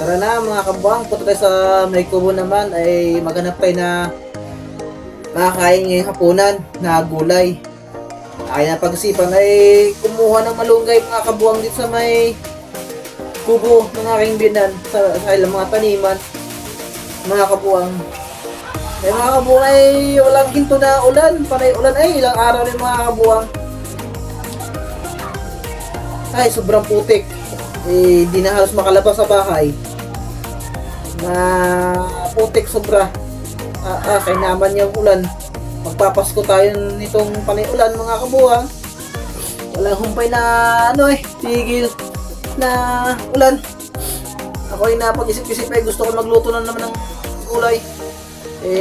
Tara na mga kabuang, punta tayo sa may kubo naman ay maghanap tayo na makakain ngayong hapunan na gulay. Aking napag-isipan ay kumuha ng malunggay mga kabuang dito sa may kubo ng aking binan sa ilang mga taniman mga kabuang. Mga kabuang ay walang hinto na ulan, panay ulan ay ilang araw rin mga kabuang. Ay sobrang putik, di na halos makalabas sa bahay. Na putik sobra. Kaya naman yung ulan. Magpapasko tayo nitong panay ulan mga kabuang. Walang humpay na tigil na ulan. Ako ay napag-isip-isip ay gusto ko magluto na naman ng gulay.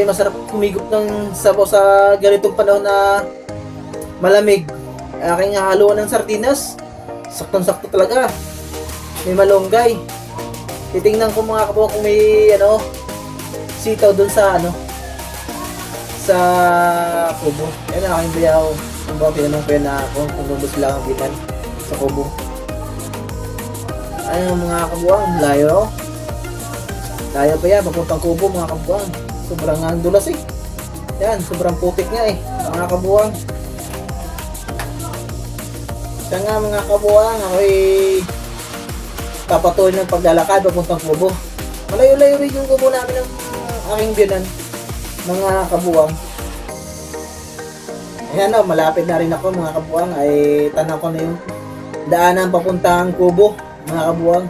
Masarap kumigop ng sabaw sa ganitong panahon na malamig. Aking haluan ng sardinas. Saktong-sakto talaga. May malunggay. Titingnan ko mga kabuang kung may sitaw dun sa sa kubo. Yan ang aking bayaw. Ang mga tinanong ko yan na ako kung lubos lang ang bitan sa kubo. Ayun mga kabuang, layo. Layo pa yan, papuntang kubo mga kabuang. Sobrang ang dulas eh. Yan, sobrang putik nga eh, mga kabuang. Kaya nga mga kabuang, ako'y papatuloy ng paglalakad papuntang kubo. Malayo-layo rin yung kubo namin ng aking biyanan, mga kabuang. Ayan malapit na rin ako mga kabuang. Ay tanaw ko na yung daanan papuntang kubo mga kabuang.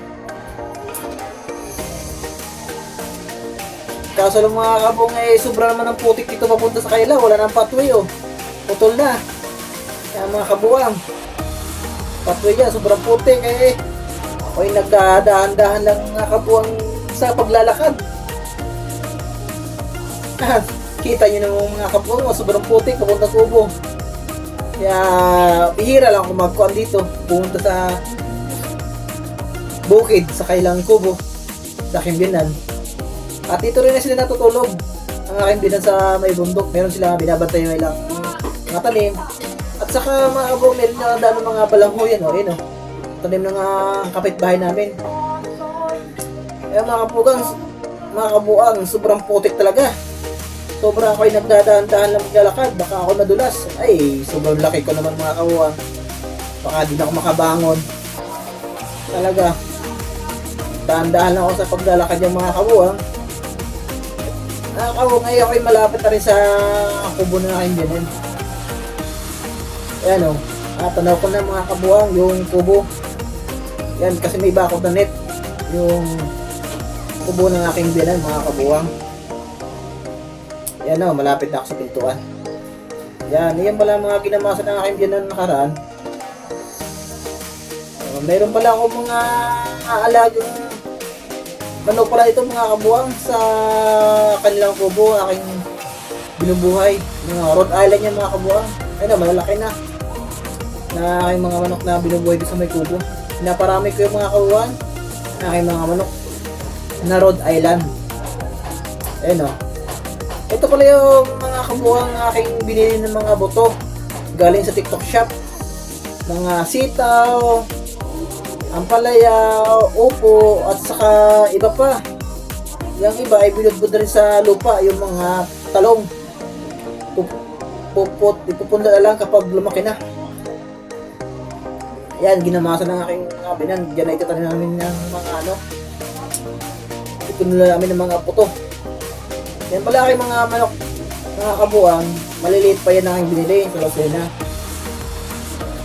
Kaso lang mga kabuang ay sobra naman ng putik dito papunta sa kaila. Wala nang pathway putol na. Kaya mga kabuang, pathway yan, sobrang putik ako'y nagdadahan-dahan lang mga kabuang sa paglalakad. Kita nyo naman mga kabuang, sobrang putik papunta kubo. Kaya bihira lang kung magkuhan dito, pumunta sa bukid sa kailang kubo sa aking binan. At dito rin na sila natutulog ang aking binan sa may bundok. Meron sila binabantay yung ilang mga tanim. At saka mga kabuang, meron na dami mga balanghoy tanim ng kapitbahay namin. Mga kabuang, sobrang putik talaga. Sobrang ako'y nagdadaan-daan lang maglalakad. Baka ako nadulas. Ay, sobrang laki ko naman mga kabuang. Baka di na ako makabangon. Talaga. Daan-daan lang ako sa paglalakad yung mga kabuang. Mga kabuang, ay ako'y malapit na rin sa kubo na aking binan. Ayan tanaw ko na mga kabuang yung kubo. Yan, kasi may bakod na net yung kubo ng aking biyanan mga kabuang. Yan malapit na ako sa pintuan. Yan pala mga ginamasa ng aking biyanan nakaraan. Mayroon pala ako mga alagang manok pala ito mga kabuang sa kanilang kubo aking binubuhay. Mga Rhode Island yan mga kabuang. Ayun malalaki na aking mga manok na binubuhay dito sa may kubo. Pinaparami ko yung mga kabuang aking mga manok na Rhode Island. Ayun ito pala yung mga kabuang aking binili ng mga buto galing sa TikTok shop. Mga sitaw, ampalaya, upo, at saka iba pa. Yung iba ay binudbud rin sa lupa. Yung mga talong ipupunda na lang kapag lumaki na. Yan, ginamasa ng aking binan. Diyan na itatanim namin ng mga ipunula namin ng mga puto. Yan pala aking mga manok, mga kabuang. Maliliit pa yan aking binili sa Lucena.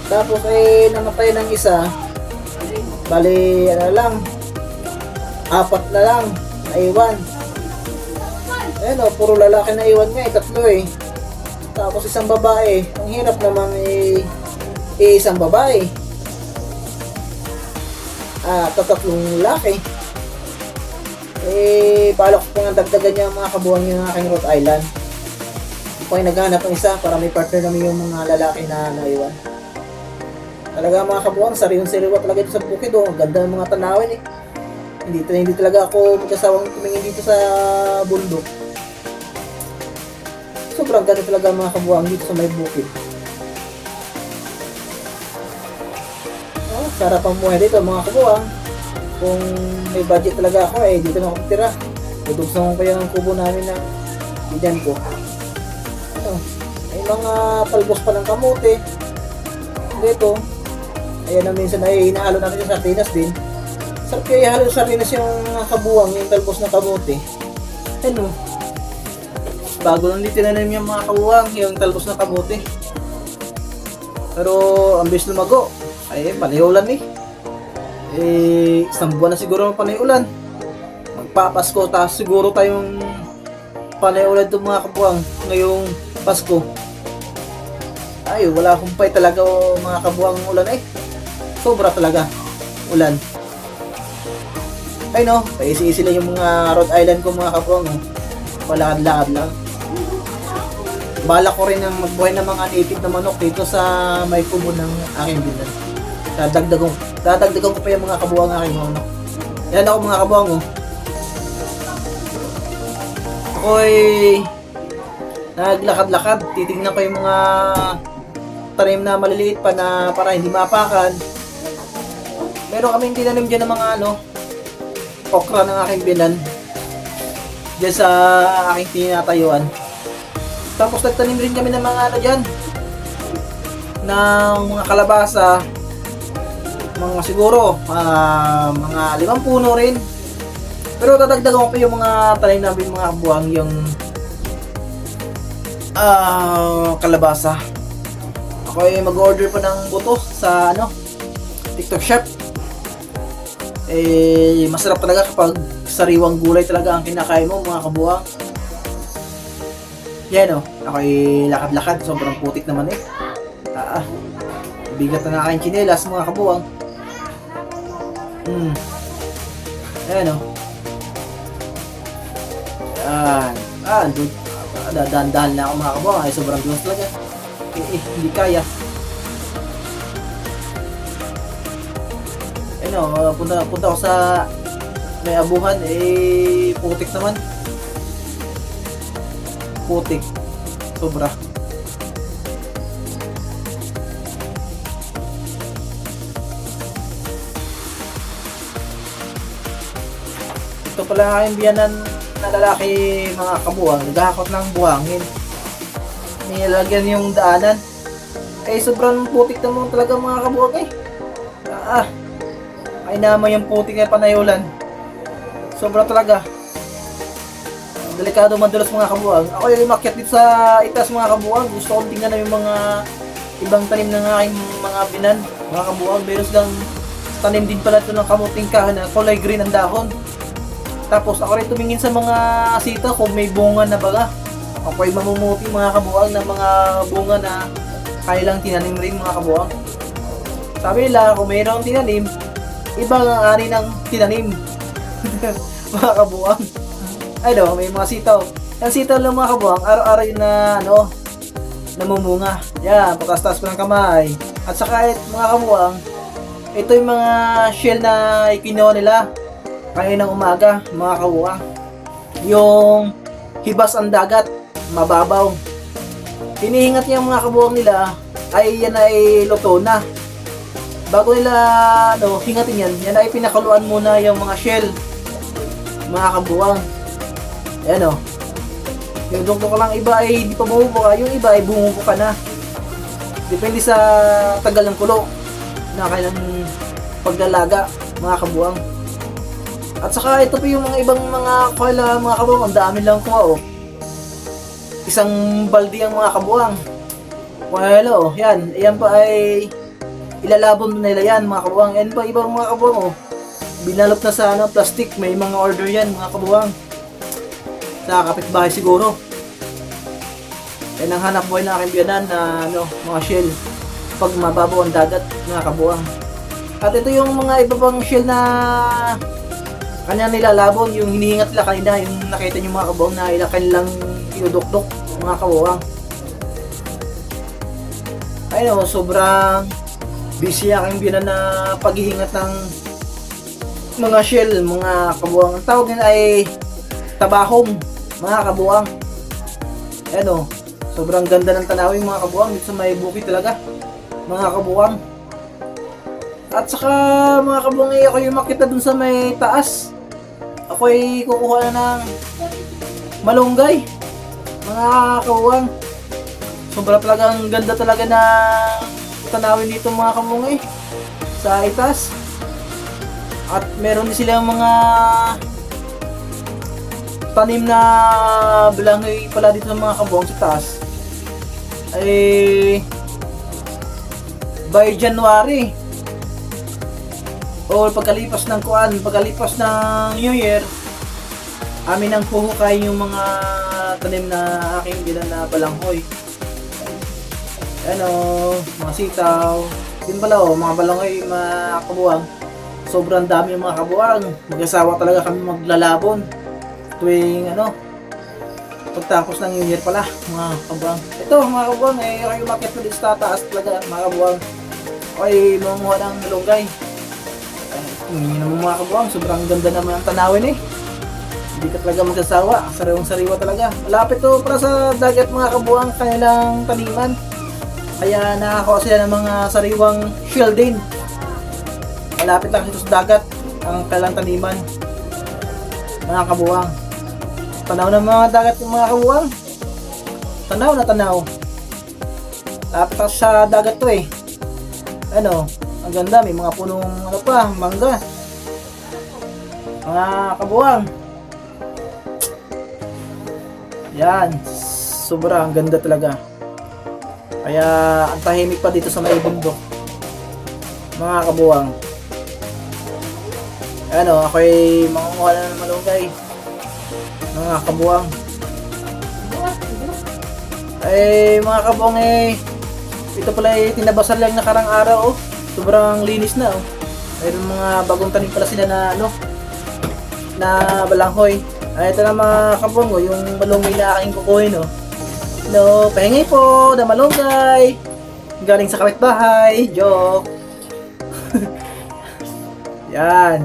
Tapos ay namatay ng isa. Bali, apat na lang naiwan. Ayan puro lalaki na iwan nga tatlo Tapos isang babae. Ang hirap naman isang babae. Tatlong lalaki. Palok ko nga dagdagan niya mga kabuang yung aking Rhode Island. Ako ay naghanap ng isa para may partner namin yung mga lalaki na naiwan. Talaga mga kabuang, sariwang-sariwa talaga ito sa bukid. Ang ganda ng mga tanawin Hindi talaga ako magkasawang tumingin dito sa bundok. Sobrang ganda talaga mga kabuang dito sa may bukid. Sarap ang buhay dito mga kabuang. Kung may budget talaga ako, dito na ako tira. Tutugsan ko yung kubo namin ng bidan ko. Ano, may mga talbos pa ng kamote. Dito, ayan na minsan ay hinahalo natin yung sardinas din. Sarap kaya ihalo sa sardinas yung kabuwang, yung talbos ng kamote. Ano, bago lang din tinanim yung mga kabuwang, yung talbos ng kamote. Pero ang bilis lumago, ay panay ulan isang buwan na siguro ang panay ulan. Magpapasko, tapos siguro tayong panay ulan itong mga kabuwang ngayong Pasko. Ay, wala humpay talaga mga kabuwang ulan sobra talaga ulan. Ay no, paisi-isi lang yung mga Rhode Island ko mga kabuwang palakad-lakad lang. Balak ko rin ang magbuhay ng mga native na manok dito sa may kubo ng aking binan. Dadagdagan ko pa yung mga kabuwang aking manok. Yan ako mga kabuwang ako'y naglakad-lakad, titignan ko yung mga tanim na maliliit pa na para hindi mapakan. Meron kaming tinanim dyan ng mga okra ng aking binan dyan sa aking tinatayuan. Tapos nagtanim rin kami ng mga dyan ng mga kalabasa, mga siguro mga 5 puno rin. Pero dadagdagan ko pa yung mga tanim namin mga kabuwang, yung kalabasa. Ako ay mag-order pa ng buto sa TikTok shop. Masarap talaga kapag sariwang gulay talaga ang kinakain mo mga kabuwang. Yan ako ay lakad-lakad, sobrang putik naman bigat na aking tsinelas mga kabuwang. Ayan dahan-dahan na ako mga kabuwang, ay sobrang dulas talaga. Hindi kaya. Punta ako sa may abuhan, putik naman. Putik. Sobra. Ito pala ang aking biyanan na lalaki mga kabuwang, naghahakot ng buhangin. Nilagyan yung daanan. Sobrang putik naman talaga mga kabuwang ay naman yung putik na panayulan. Sobra talaga. Delikado madulas mga kabuwang. Ako yung umakyat dito sa itaas mga kabuwang. Gusto kong tingnan na yung mga ibang tanim ng aking mga binan mga kabuwang. Meron silang tanim din pala ito ng kamuting kahoy na kulay green ang dahon. Tapos ako rin tumingin sa mga sitaw kung may bunga na baga. Ako ay mamumuti mga kabuwang ng mga bunga na kaya lang tinanim rin mga kabuwang. Sabi nila kung mayroong tinanim, ibang ang ani ng tinanim. Mga kabuwang. May mga sitaw. Yung sitaw lang mga kabuwang, araw-araw yun na namumunga. Yan, patas-tas ko ng kamay. At saka mga kabuwang, ito yung mga shell na ikinuha nila kaninang umaga mga kabuwang. Yung hibas ang dagat, mababaw. Hinihingat niya mga kabuwang nila ay yan ay luto na. Bago nila hingatin yan ay pinakaluan muna yung mga shell mga kabuwang. Ayan yung dukdok lang iba ay hindi pa bumubuka, yung iba ay bumubuka na. Depende sa tagal ng kulo na kailang paglalaga mga kabuwang. At saka ito pa yung mga ibang mga kuwela mga kabuwang, ang dami lang kuha isang balde ang mga kabuwang. Kuwela yan pa ay ilalabon nila yan mga kabuwang. Yan pa ibang mga kabuwang binalot na sa plastic, may mga order yan mga kabuwang sa kapitbahay siguro. Yan ang hanap buhay na aking biyanan na mga shell pag mababaw ang dagat mga kabuwang. At ito yung mga iba pang shell na kanya nilalabon, yung hinihingat nila kanina, yung nakita nyo mga kabuwang na kanilang inudukdok mga kabuwang. Sobrang busy aking biyanan na paghihingat ng mga shell mga kabuwang. Ang tawag nila ay tabahong mga kabuwang. Sobrang ganda ng tanawin mga kabuwang dito sa may bukid talaga mga kabuwang. At saka mga kabuang ako yung makita dun sa may taas. Ako ay kukuha na ng malunggay. Mga kabuang. Sobra talagang ganda talaga na tanawin dito mga kabuang sa itaas. At meron din silang mga tanim na bilanghoy pala dito sa mga kabuang sa taas. Ay by January o pagkalipas ng New Year, amin ang puhukay yung mga tanim na aking bilang na balanghoy. Mga sitaw, din pala mga balanghoy, mga kabuang. Sobrang dami yung mga kabuang. Mag-asawa talaga kami maglalabon tuwing pagtapos ng New Year pala, mga kabuang. Ito mga kabuang, kayo umakyat na dito sa taas talaga mga kabuang. Okay, mamuha ng malunggay. Mga kabuang, sobrang ganda naman ang tanawin Hindi ka talaga magsasawa, sariwang-sariwa talaga. Malapit to para sa dagat mga kabuang kanilang taniman. Kaya nakakuha sila ng mga sariwang shielding. Malapit lang dito sa dagat ang kanilang taniman. Mga kabuang. Tanaw ng mga dagat yung mga kabuang. Tanaw na tanaw. Lapit lang sa dagat to ang ganda, may mga punong mangga. Mga kabuang. Yan, sobra ang ganda talaga. Kaya ang tahimik pa dito sa may bundok. Mga kabuang. Ako'y mangunguha na ng malunggay. Mga kabuang. Mga kabuang ito pala tinabasan lang nakarang araw Sobrang linis na Mayroon mga bagong tanim pala sila na na balanghoy. Ito na mga kabuang yung malunggay na aking kukuhin pahingay po na malunggay. Galing sa kapitbahay. Joke. Yan.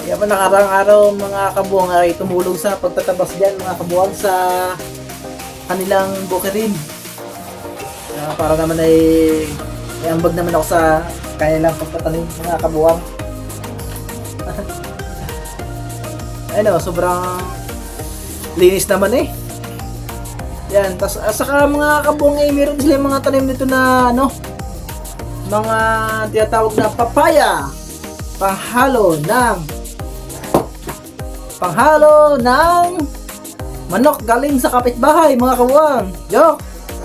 Kaya pa nakarang araw mga kabuang ay tumulong sa pagtatabas dyan mga kabuang sa kanilang bukirin. Para naman ay ambag naman ako sa kanilang pagtatanim mga kabuang. Sobrang linis naman Yan, tas saka mga kabuang meron sila mga tanim nito na mga tinatawag na papaya. Panghalo ng manok galing sa kapitbahay mga kabuang.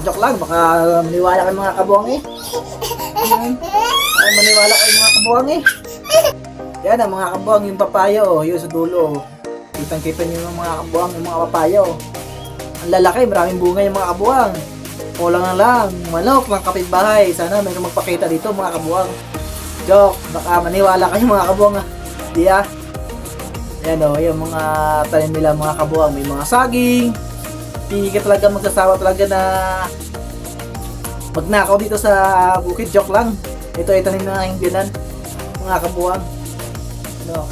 Joke lang, baka maniwala kayo mga kabuang maniwala kayo mga kabuang Yan ang mga kabuang, yung papaya yun sa dulo kitang-kita nyo yung mga kabuang, yung mga papaya ang lalaki, maraming bunga yung mga kabuang. Kulang na lang, manok ng kapitbahay. Sana mayroong magpakita dito mga kabuang. Joke, baka maniwala kayo mga kabuang Di Ayan yung mga tanim nila mga kabuang. May mga saging. Hindi ka talaga magsasawa talaga na magnakaw dito sa bukid. Joke lang. Ito ay tanim na aking biyanan mga kabuang.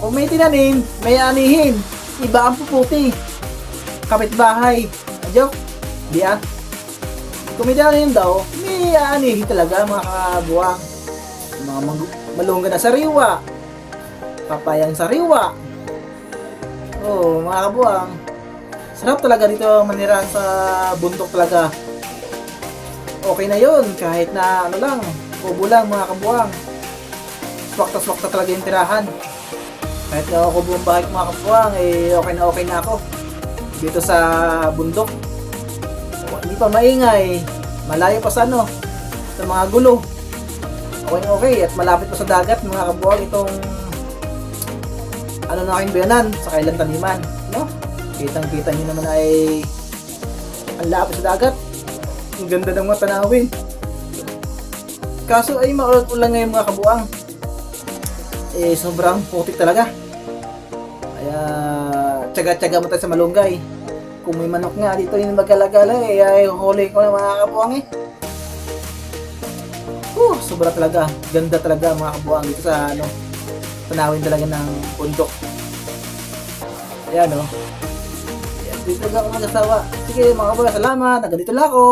Kung may tinanim, may anihin. Iba ang puputi. Kapitbahay. Joke. Di Kung may tinanim daw, may anihin talaga mga kabuang. Mga malunggay na sariwa. Papayang sariwa. Mga kabuang. Sarap talaga dito manirahan sa bundok talaga. Okay na yun, kahit na lang, kubo lang mga kabuang. Swakta talaga yung tirahan. Kahit na ako buong bahay mga kabuang, okay na ako. Dito sa bundok. Hindi pa maingay. Malayo pa sa sa mga gulo. Okay. At malapit pa sa dagat mga kabuang itong na aking biyanan sa kailang taniman. Kitang-kita nyo naman ay ang lapit sa dagat. Ang ganda ng mga tanawin. Kaso ay maulan ngayon mga kabuang. Sobrang putik talaga. Kaya tsaga-tsaga mo tayo sa malunggay. Kung may manok nga dito yung magkalagala ay huli ko na mga kabuang sobra talaga. Ganda talaga mga kabuang dito sa tanawin talaga ng bundok. Ayan Dito lang ako mag-asawa. Sige mga kabuang, salamat. Hanggang dito lang ako.